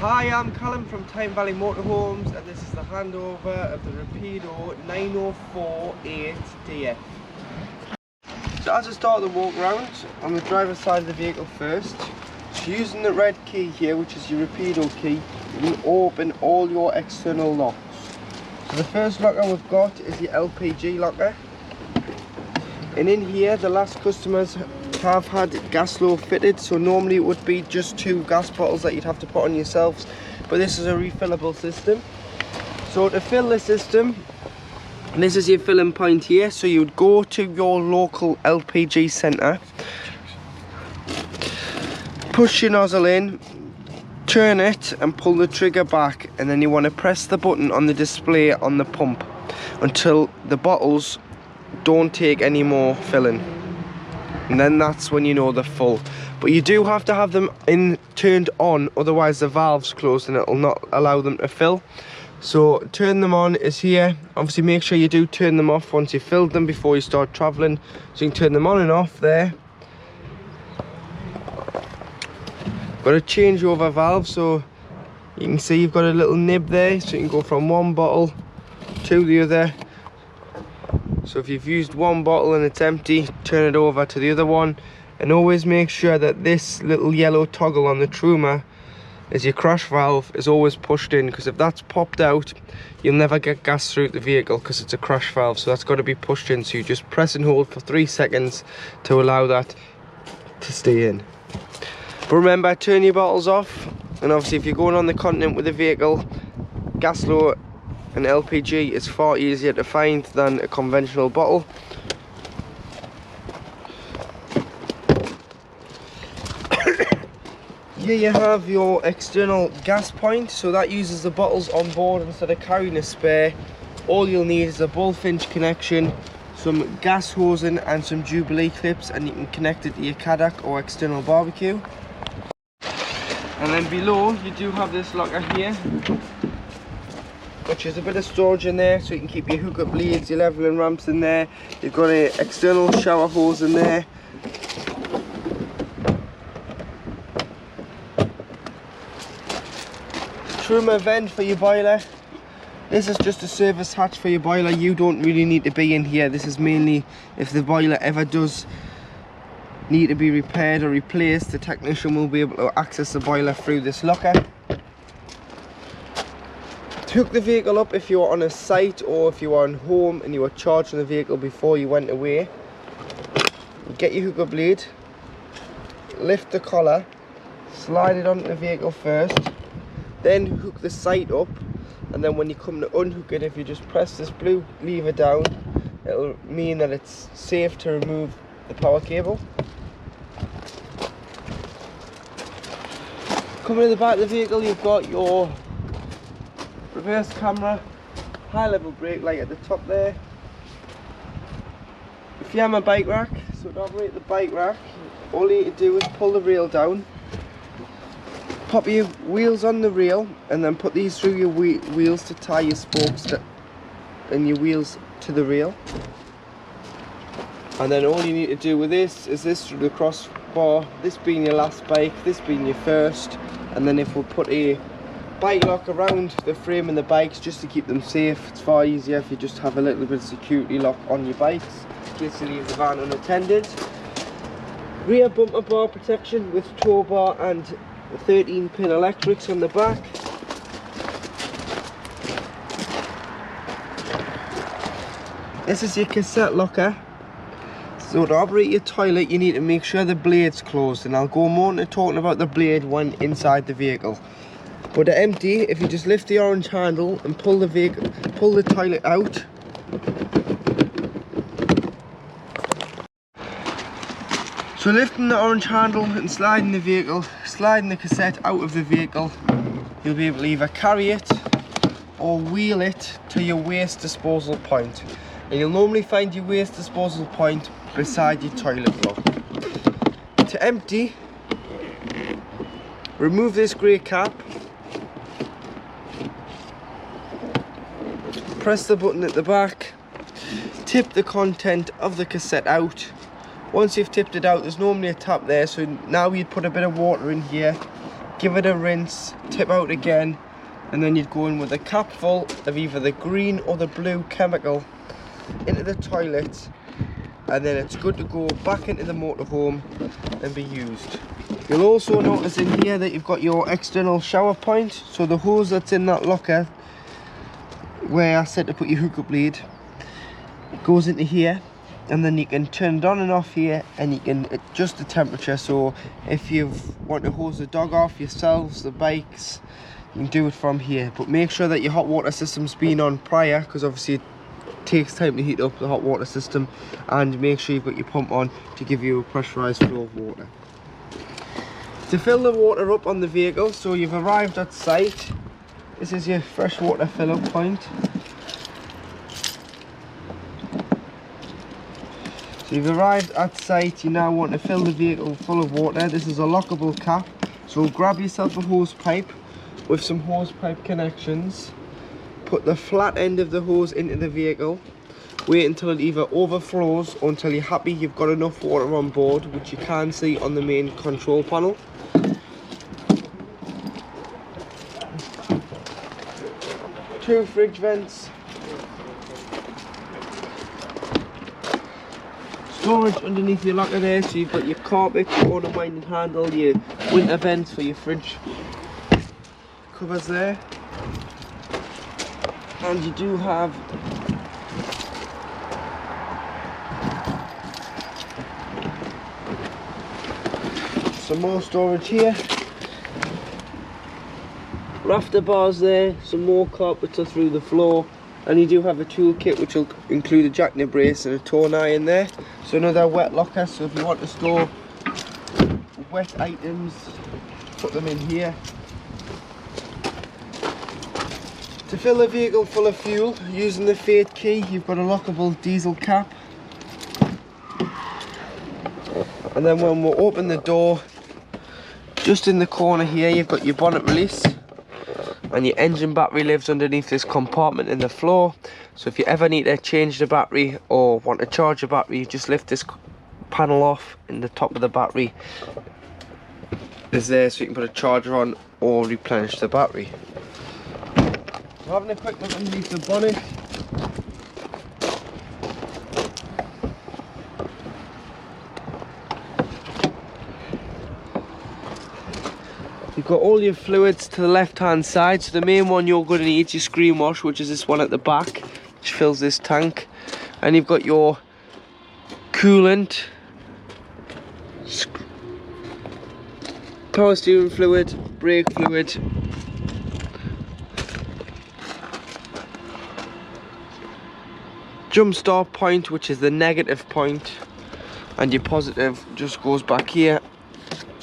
Hi, I'm Callum from Tyne Valley Motorhomes, and this is the handover of the Rapido 9048DF. So as I start the walk around, on the driver's side of the vehicle first, so using the red key here, which is your Rapido key, you can open all your external locks. So the first locker we've got is your LPG locker. And in here, the last customers have had gas flow fitted, so normally it would be just 2 gas bottles that you'd have to put on yourselves, but this is a refillable system. So to fill the system, this is your filling point here, so you would go to your local LPG centre, push your nozzle in, turn it and pull the trigger back, and then you want to press the button on the display on the pump until the bottles don't take any more filling, and then that's when you know they're full. But you do have to have them turned on, otherwise the valve's closed and it'll not allow them to fill. So turn them on is here. Obviously make sure you do turn them off once you've filled them before you start travelling, so you can turn them on and off there. Got a changeover valve, so you can see you've got a little nib there, so you can go from one bottle to the other. So if you've used one bottle and it's empty, turn it over to the other one, and always make sure that this little yellow toggle on the truma is your crash valve is always pushed in, because if that's popped out, you'll never get gas through the vehicle because it's a crash valve. So that's got to be pushed in, so you just press and hold for 3 seconds to allow that to stay in. But remember, turn your bottles off, and obviously if you're going on the continent with the vehicle, gas flow and LPG is far easier to find than a conventional bottle. Here you have your external gas point, so that uses the bottles on board instead of carrying a spare. All you'll need is a bullfinch connection, some gas hosing and some Jubilee clips, and you can connect it to your Cadillac or external barbecue. And then below you do have this locker here, which is a bit of storage in there, so you can keep your hookup leads, your leveling ramps in there. You've got an external shower hose in there. Truma vent for your boiler. This is just a service hatch for your boiler. You don't really need to be in here. This is mainly if the boiler ever does need to be repaired or replaced, the technician will be able to access the boiler through this locker. To hook the vehicle up, if you are on a site or if you are on home and you were charging the vehicle before you went away, you get your hookup lead, lift the collar, slide it onto the vehicle first, then hook the site up, and then when you come to unhook it, if you just press this blue lever down, it'll mean that it's safe to remove the power cable. Coming to the back of the vehicle, you've got your reverse camera, high level brake light at the top there. If you have a bike rack, so to operate the bike rack, all you need to do is pull the rail down, pop your wheels on the rail, and then put these through your wheels to tie your spokes and your wheels to the rail. And then all you need to do with this is this through the crossbar, this being your last bike, this being your first, and then if we put a bike lock around the frame and the bikes just to keep them safe, it's far easier if you just have a little bit of security lock on your bikes in case you leave the van unattended. Rear bumper bar protection with tow bar and 13-pin electrics on the back. This is your cassette locker. So to operate your toilet, you need to make sure the blade's closed, and I'll go more into talking about the blade when inside the vehicle. But to empty, if you just lift the orange handle and pull the toilet out, so lifting the orange handle and sliding the cassette out of the vehicle, you'll be able to either carry it or wheel it to your waste disposal point. And you'll normally find your waste disposal point beside your toilet block. To empty, remove this grey cap, press the button at the back, tip the content of the cassette out. Once you've tipped it out, there's normally a tap there, so now you'd put a bit of water in here give it a rinse, tip out again, and then you'd go in with a cap full of either the green or the blue chemical into the toilet, and then it's good to go back into the motorhome and be used. You'll also notice in here that you've got your external shower point, so the hose that's in that locker where I said to put your hookup lead goes into here, and then you can turn it on and off here, and you can adjust the temperature. So if you want to hose the dog off, yourselves, the bikes, you can do it from here. But make sure that your hot water system's been on prior, because obviously it takes time to heat up the hot water system, and make sure you've got your pump on to give you a pressurized flow of water. To fill the water up on the vehicle, so you've arrived at site, this is your freshwater fill up point. So you've arrived at site, you now want to fill the vehicle full of water. This is a lockable cap, so grab yourself a hose pipe with some hose pipe connections, put the flat end of the hose into the vehicle, wait until it either overflows or until you're happy you've got enough water on board, which you can see on the main control panel. Two fridge vents, storage underneath your locker there, so you've got your carpet, your auto winding handle, your winter vents for your fridge covers there, and you do have some more storage here, rafter bars there, some more carpets are through the floor, and you do have a tool kit which will include a jackknip brace and a torn iron there. So another wet locker, so if you want to store wet items, put them in here. To fill the vehicle full of fuel, using the Fate key, you've got a lockable diesel cap. And then when we open the door, just in the corner here, you've got your bonnet release. And your engine battery lives underneath this compartment in the floor. So if you ever need to change the battery or want to charge the battery, you just lift this panel off, and the top of the battery is there, so you can put a charger on or replenish the battery. So having a quick look underneath the bonnet, you've got all your fluids to the left hand side. So the main one you're going to need is your screen wash, which is this one at the back, which fills this tank. And you've got your coolant, power steering fluid, brake fluid, jump start point, which is the negative point, and your positive just goes back here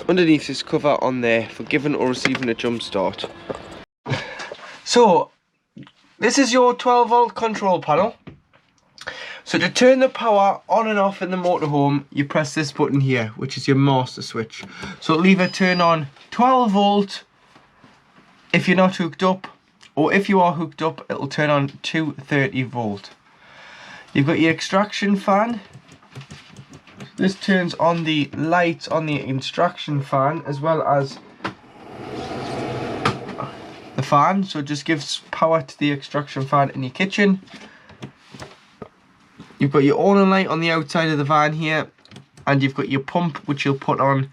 underneath this cover on there for giving or receiving a jump start. So this is your 12 volt control panel. So to turn the power on and off in the motorhome, you press this button here, which is your master switch. So it'll either turn on 12 volt if you're not hooked up, or if you are hooked up, it'll turn on 230 volt. You've got your extraction fan. This turns on the lights on the extraction fan as well as the fan, so it just gives power to the extraction fan in your kitchen. You've got your awning light on the outside of the van here, and you've got your pump which you'll put on.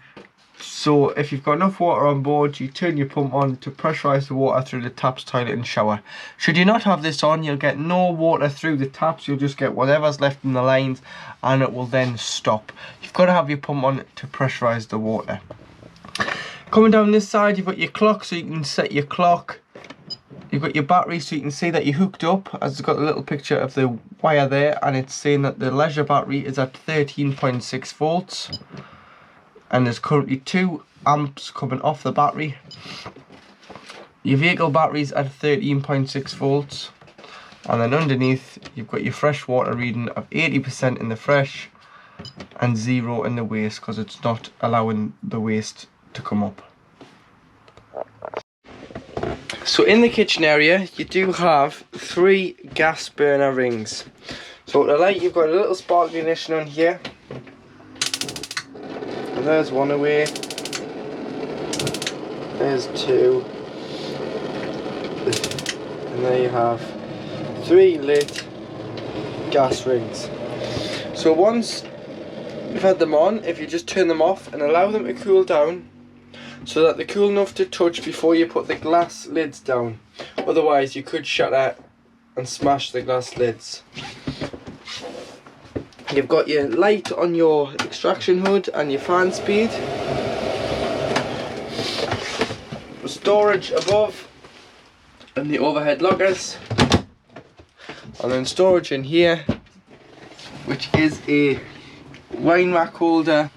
So if you've got enough water on board, you turn your pump on to pressurize the water through the taps, toilet and shower. Should you not have this on, you'll get no water through the taps, you'll just get whatever's left in the lines, and it will then stop. You've got to have your pump on to pressurize the water. Coming down this side, you've got your clock, so you can set your clock. You've got your battery, so you can see that you're hooked up, as it's got a little picture of the wire there, and it's saying that the leisure battery is at 13.6 volts. And there's currently 2 amps coming off the battery. Your vehicle battery's at 13.6 volts. And then underneath, you've got your fresh water reading of 80% in the fresh and 0 in the waste, because it's not allowing the waste to come up. So in the kitchen area, you do have 3 gas burner rings. So the light, you've got a little spark ignition on here. And there's one away. There's 2. And there you have 3 lit gas rings. So once you've had them on, if you just turn them off and allow them to cool down so that they're cool enough to touch before you put the glass lids down. Otherwise you could shatter and smash the glass lids. You've got your light on your extraction hood and your fan speed. Storage above and the overhead lockers. And then storage in here, which is a wine rack holder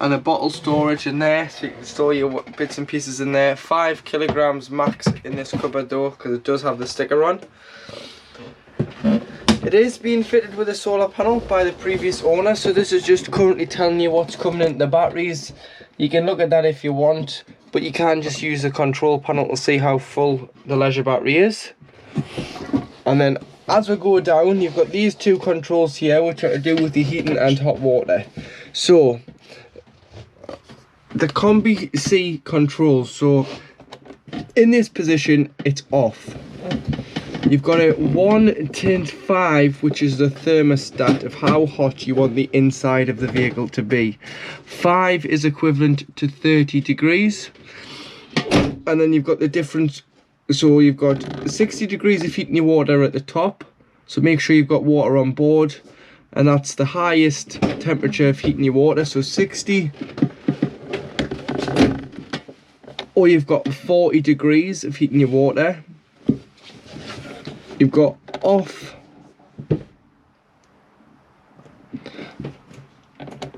and a bottle storage in there, so you can store your bits and pieces in there. 5 kilograms max in this cupboard though, because it does have the sticker on. It is being fitted with a solar panel by the previous owner, so this is just currently telling you what's coming into the batteries. You can look at that if you want, but you can just use the control panel to see how full the leisure battery is. And then as we go down, you've got these 2 controls here, which are to do with the heating and hot water. So the Combi C controls, so in this position it's off. You've got a 1 to 5, which is the thermostat of how hot you want the inside of the vehicle to be. 5 is equivalent to 30 degrees. And then you've got the difference, so you've got 60 degrees of heating your water at the top. So make sure you've got water on board. And that's the highest temperature of heating your water, so 60. Or you've got 40 degrees of heating your water. You've got off.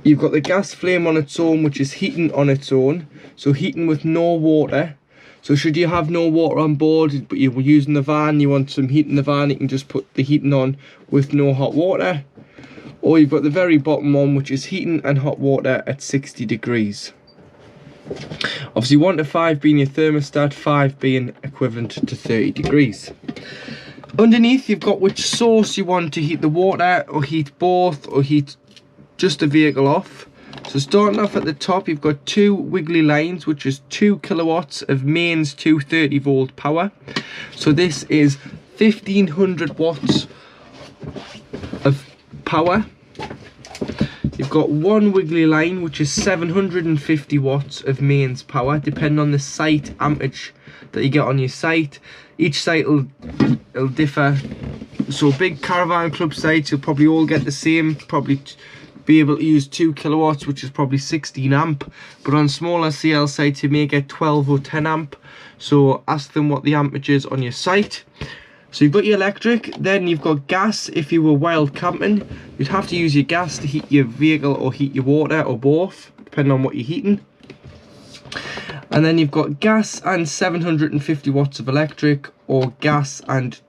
You've got the gas flame on its own, which is heating on its own. So heating with no water. So should you have no water on board, but you're using the van, you want some heat in the van, you can just put the heating on with no hot water. Or you've got the very bottom one, which is heating and hot water at 60 degrees. Obviously 1 to 5 being your thermostat, 5 being equivalent to 30 degrees. Underneath you've got which source you want to heat the water, or heat both, or heat just the vehicle off. So starting off at the top, you've got 2 wiggly lines, which is 2 kilowatts of mains 230 volt power. So this is 1500 watts of power. You've got 1 wiggly line, which is 750 watts of mains power, depending on the site amperage that you get on your site. Each site will differ. So big caravan club sites, you'll probably all get the same, probably be able to use 2 kilowatts, which is probably 16 amp. But on smaller CL sites, you may get 12 or 10 amp. So ask them what the amperage is on your site. So you've got your electric, then you've got gas. If you were wild camping, you'd have to use your gas to heat your vehicle or heat your water, or both, depending on what you're heating. And then you've got gas and 750 watts of electric, or gas and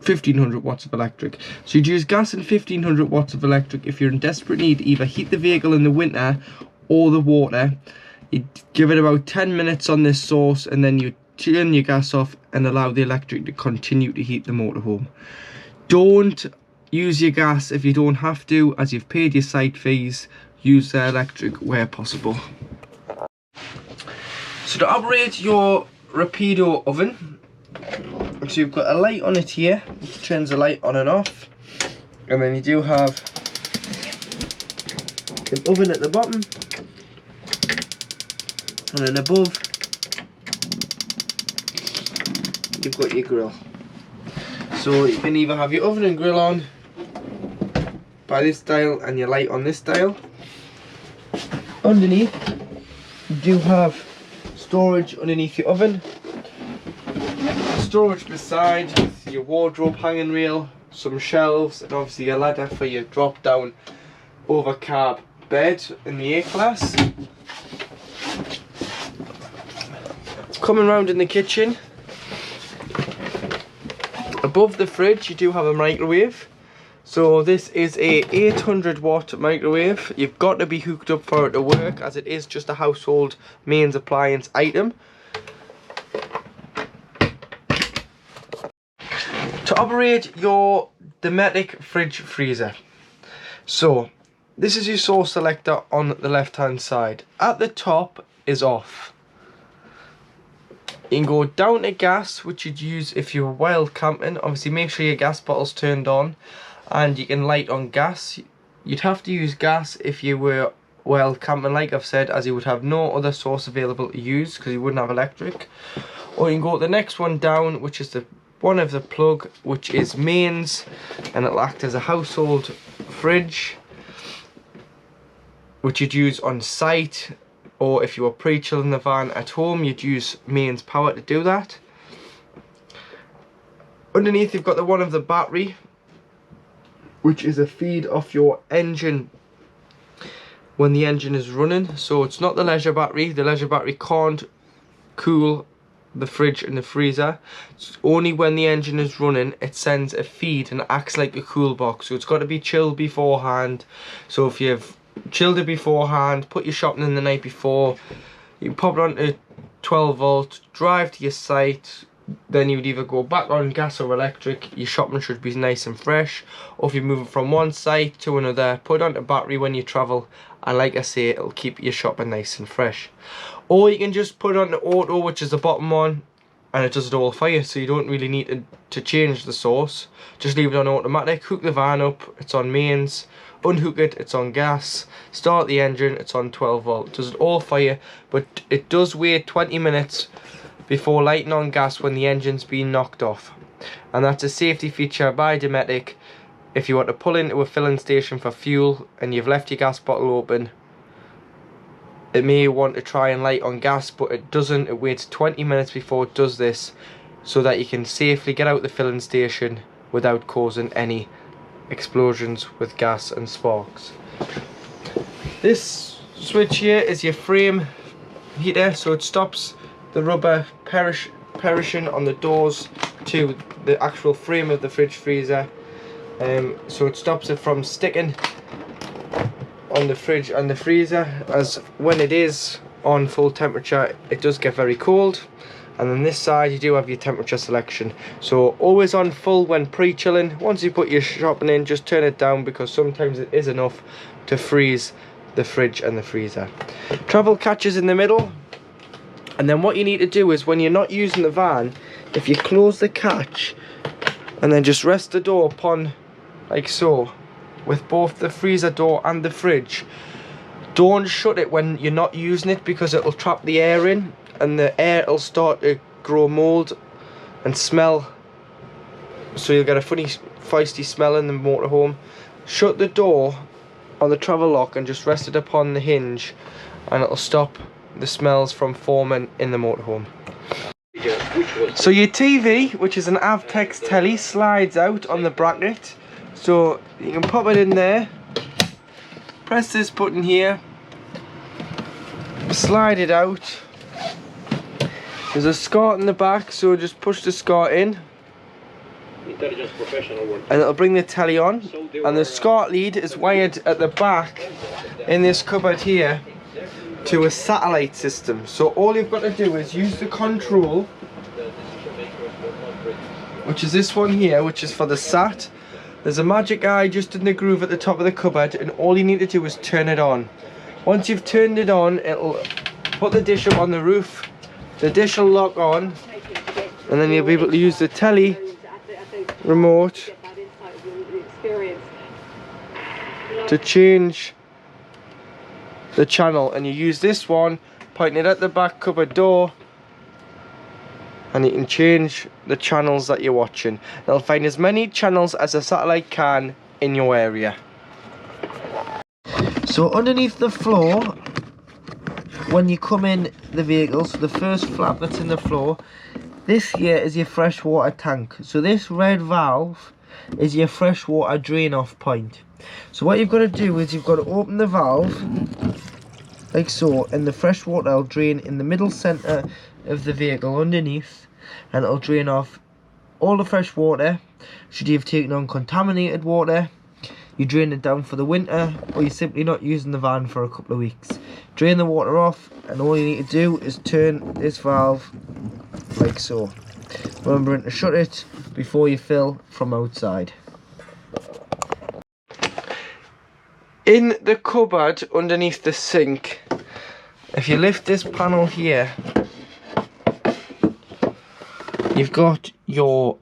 1500 watts of electric. So you'd use gas and 1500 watts of electric if you're in desperate need to either heat the vehicle in the winter or the water. You'd give it about 10 minutes on this source, and then you turn your gas off and allow the electric to continue to heat the motorhome. Don't use your gas if you don't have to, as you've paid your site fees. Use the electric where possible. So to operate your Rapido oven, so you've got a light on it here, which turns the light on and off, and then you do have an oven at the bottom, and then above you've got your grill. So you can either have your oven and grill on by this dial and your light on this dial. Underneath you do have storage underneath your oven, storage beside with your wardrobe hanging rail, some shelves, and obviously a ladder for your drop down over carb bed in the A class. Coming round in the kitchen, above the fridge you do have a microwave. So this is a 800 watt microwave. You've got to be hooked up for it to work, as it is just a household mains appliance item. To operate your Dometic fridge freezer, so this is your source selector on the left hand side. At the top is off. You can go down to gas, which you'd use if you were wild camping. Obviously make sure your gas bottle's turned on, and you can light on gas. You'd have to use gas if you were wild camping, like I've said, as you would have no other source available to use because you wouldn't have electric. Or you can go to the next one down, which is the one of the plug, which is mains, and it'll act as a household fridge, which you'd use on site, or if you were pre-chilling the van at home, you'd use mains power to do that. Underneath you've got the one of the battery, which is a feed off your engine when the engine is running. So it's not the leisure battery. The leisure battery can't cool the fridge and the freezer. It's only when the engine is running it sends a feed and acts like a cool box. So it's got to be chilled beforehand. So if you've chilled it beforehand, put your shopping in the night before, you pop it onto 12 volt, drive to your site, then you would either go back on gas or electric. Your shopping should be nice and fresh. Or if you're moving from one site to another, put it onto battery when you travel, and like I say, it'll keep your shopping nice and fresh. Or you can just put it onto auto, which is the bottom one, and it does it all for you, so you don't really need to change the source. Just leave it on automatic, hook the van up, it's on mains, unhook it, it's on gas, start the engine, it's on 12 volt. It does it all for you, but it does wait 20 minutes before lighting on gas when the engine's been knocked off. And that's a safety feature by Dometic. If you want to pull into a filling station for fuel and you've left your gas bottle open, it may want to try and light on gas, but it doesn't. It waits 20 minutes before it does this, so that you can safely get out the filling station without causing any explosions with gas and sparks. This switch here is your frame heater, so it stops the rubber perishing on the doors to the actual frame of the fridge freezer. So it stops it from sticking on the fridge and the freezer, as when it is on full temperature it does get very cold. And on this side you do have your temperature selection, so always on full when pre-chilling. Once you put your shopping in, just turn it down, because sometimes it is enough to freeze the fridge and the freezer. Travel catches in the middle, and then what you need to do is, when you're not using the van, if you close the catch and then just rest the door upon, like so, with both the freezer door and the fridge, don't shut it when you're not using it, because it'll trap the air in, and the air will start to grow mold and smell, so you'll get a funny feisty smell in the motorhome. Shut the door on the travel lock and just rest it upon the hinge, and it'll stop the smells from forming in the motorhome. So your TV, which is an Avtex telly, slides out on the bracket, so you can pop it in there, press this button here, slide it out. There's a SCART in the back, so just push the SCART in and it'll bring the telly on. And the SCART lead is wired at the back in this cupboard here to a satellite system. So all you've got to do is use the control, which is this one here, which is for the sat. There's a magic eye just in the groove at the top of the cupboard, and all you need to do is turn it on. Once you've turned it on, it'll put the dish up on the roof. The dish will lock on, and then you'll be able to use the telly remote to change the channel. And you use this one, pointing it at the back cupboard door, and you can change the channels that you're watching. It'll find as many channels as a satellite can in your area. So underneath the floor, when you come in the vehicle, so the first flap that's in the floor, this here is your freshwater tank. So this red valve is your freshwater drain off point. So what you've got to do is you've got to open the valve like so, and the fresh water will drain in the middle center of the vehicle underneath, and it'll drain off all the fresh water. Should you have taken on contaminated water, you drain it down for the winter, or you're simply not using the van for a couple of weeks. Drain the water off, and all you need to do is turn this valve like so, remembering to shut it before you fill from outside. In the cupboard underneath the sink, if you lift this panel here, you've got your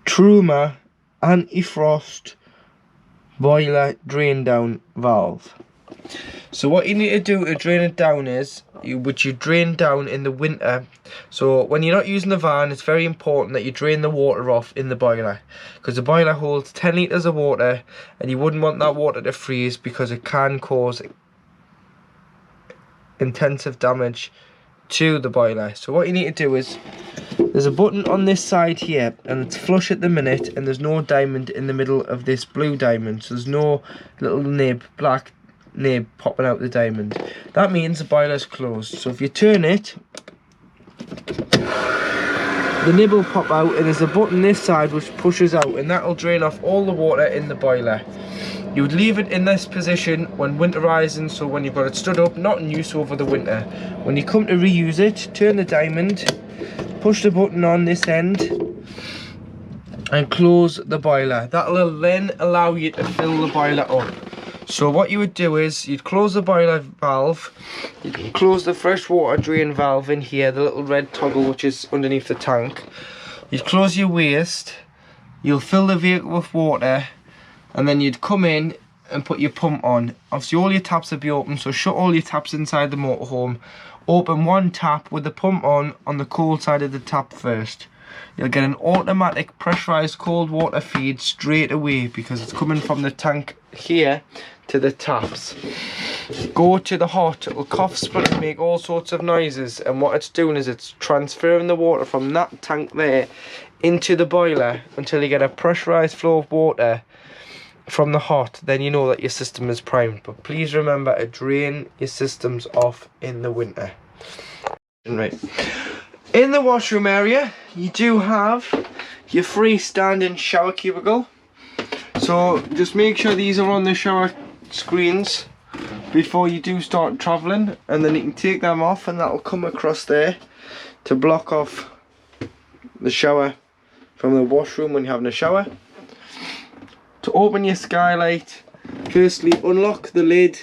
Truma anti-frost boiler drain down valve. So what you need to do to drain it down is, which you drain down in the winter. So when you're not using the van, it's very important that you drain the water off in the boiler, because the boiler holds 10 litres of water, and you wouldn't want that water to freeze because it can cause intensive damage to the boiler. So what you need to do is, there's a button on this side here, and it's flush at the minute, and there's no diamond in the middle of this blue diamond, so there's no little nib, black nib popping out the diamond. That means the boiler's closed. So if you turn it, the nib will pop out, and there's a button this side which pushes out, and that will drain off all the water in the boiler. You would leave it in this position when winterizing, so when you've got it stood up, not in use over the winter. When you come to reuse it, turn the diamond, push the button on this end, and close the boiler. That will then allow you to fill the boiler up. So what you would do is, you'd close the boiler valve, you'd close the fresh water drain valve in here, the little red toggle which is underneath the tank. You'd close your waste, you'll fill the vehicle with water, and then you'd come in and put your pump on. Obviously all your taps will be open, so shut all your taps inside the motorhome. Open one tap with the pump on the cold side of the tap first. You'll get an automatic pressurized cold water feed straight away, because it's coming from the tank here to the taps. Go to the hot, it'll cough, splutter, and make all sorts of noises, and what it's doing is it's transferring the water from that tank there into the boiler until you get a pressurized flow of water from the hot. Then you know that your system is primed. But please remember to drain your systems off in the winter. Right, in the washroom area you do have your freestanding shower cubicle, so just make sure these are on the shower screens before you do start traveling, and then you can take them off, and that will come across there to block off the shower from the washroom when you're having a shower. To open your skylight, firstly unlock the lid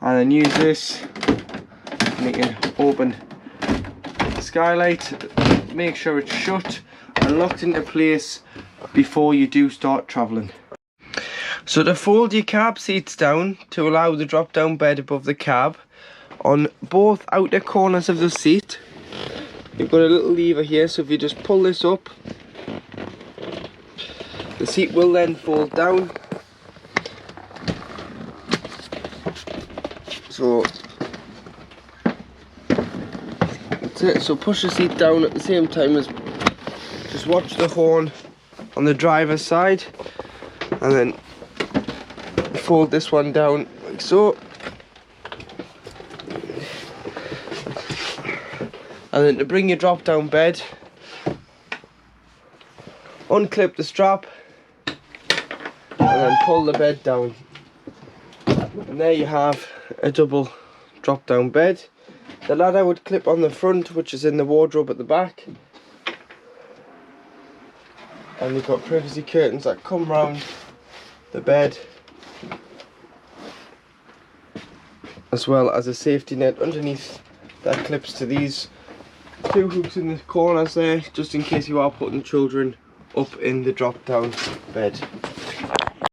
and then use this to make it open the skylight. Make sure it's shut and locked into place before you do start travelling. So to fold your cab seats down to allow the drop down bed above the cab, on both outer corners of the seat you've got a little lever here, so if you just pull this up, the seat will then fold down. So that's it. So push the seat down at the same time as just watch the horn on the driver's side, and then fold this one down like so. And then to bring your drop down bed, unclip the strap and then pull the bed down, and there you have a double drop down bed. The ladder would clip on the front, which is in the wardrobe at the back, and you've got privacy curtains that come round the bed, as well as a safety net underneath that clips to these two hooks in the corners there, just in case you are putting children up in the drop down bed.